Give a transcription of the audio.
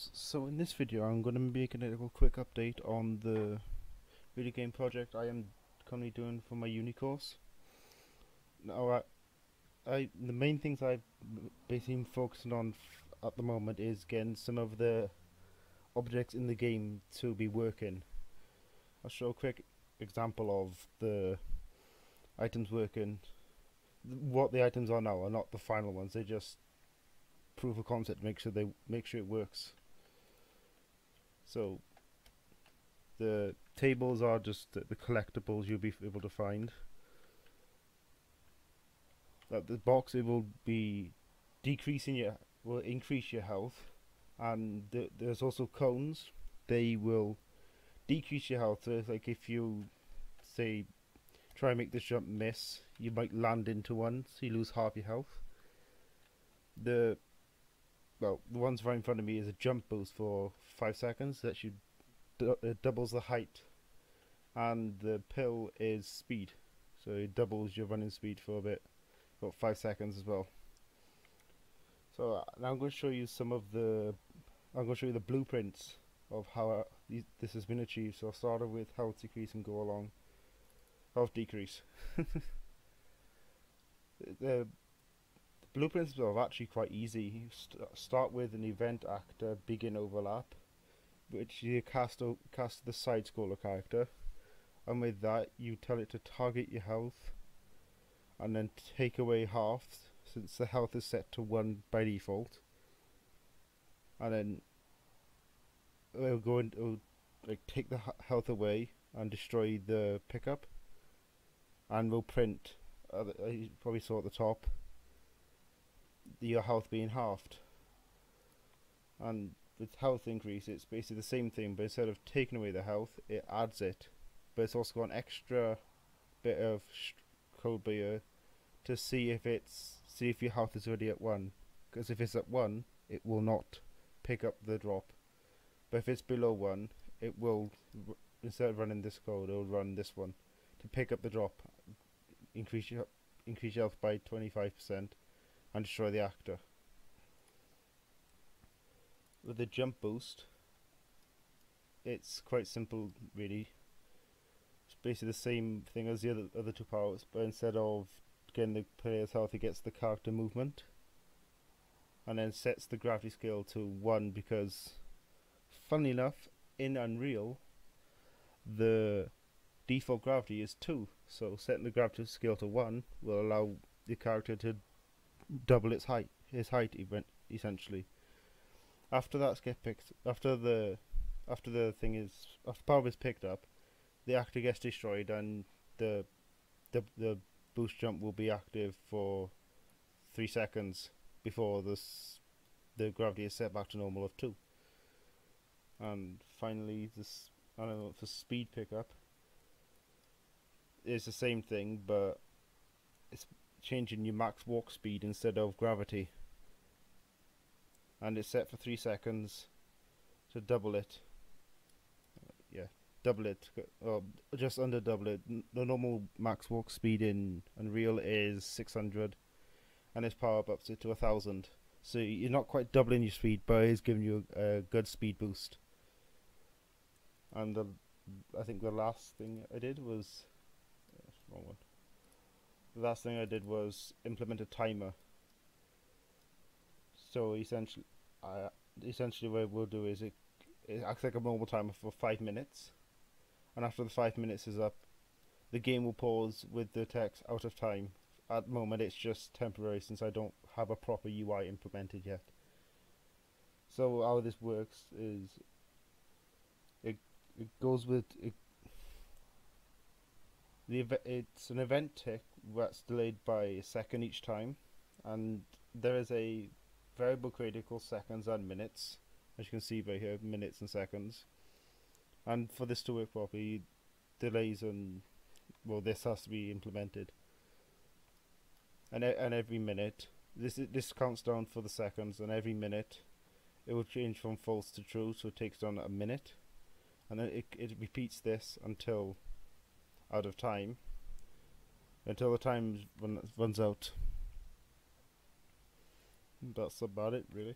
So in this video I'm going to be making a little quick update on the video game project I am currently doing for my uni course. Now the main things I've basically been focusing on at the moment is getting some of the objects in the game to be working. I'll show a quick example of the items working. What the items are now are not the final ones, they just proof of concept, make sure it works. So the tables are just the collectibles you'll be able to find. The box, it will be will increase your health, and there's also cones. They will decrease your health. So like if you say try and make this jump miss, you might land into one, so you lose half your health. The ones right in front of me is a jump boost for 5 seconds. That should doubles the height, and the pill is speed, so it doubles your running speed for about 5 seconds as well. So now I'm going to show you the blueprints of how this has been achieved. So I'll start with health decrease and go along. Health decrease. The blueprints are actually quite easy. You start with an event actor begin overlap, which you cast the side scroller character, and with that you tell it to target your health and then take away half, since the health is set to 1 by default, and then it'll go into take the health away and destroy the pickup, and we'll print you probably saw at the top your health being halved. And with health increase, it's basically the same thing, but instead of taking away the health, it adds it. But it's also got an extra bit of code here to see if your health is already at 1. Because if it's at 1, it will not pick up the drop. But if it's below 1, it will, instead of running this code, it will run this one to pick up the drop, increase your health by 25%, and destroy the actor. With the jump boost, it's quite simple really. It's basically the same thing as the other two powers, but instead of getting the player's health, it gets the character movement, and then sets the gravity scale to 1, because funnily enough in Unreal the default gravity is 2, so setting the gravity scale to 1 will allow the character to double his height essentially. After that gets picked, after the power is picked up, the actor gets destroyed, and the boost jump will be active for 3 seconds before the gravity is set back to normal of 2. And finally, for speed pickup, it's the same thing, but it's changing your max walk speed instead of gravity, and it's set for 3 seconds to double it. Double it, or just under double it. The normal max walk speed in Unreal is 600, and it's power up to 1000. So you're not quite doubling your speed, but it is giving you a good speed boost. And I think the last thing I did was wrong one. The last thing I did was implement a timer. So essentially what we'll do is it acts like a normal timer for 5 minutes, and after the 5 minutes is up, the game will pause with the text out of time. At the moment it's just temporary, since I don't have a proper UI implemented yet. So how this works is it goes with it. It's an event tick that's delayed by a second each time, and there is a variable created called seconds and minutes, as you can see by here, minutes and seconds. And for this to work properly, delays and this has to be implemented. And every minute, this counts down for the seconds, and every minute it will change from false to true, so it takes down a minute, and then it repeats this until out of time, until the time runs out. That's about it really.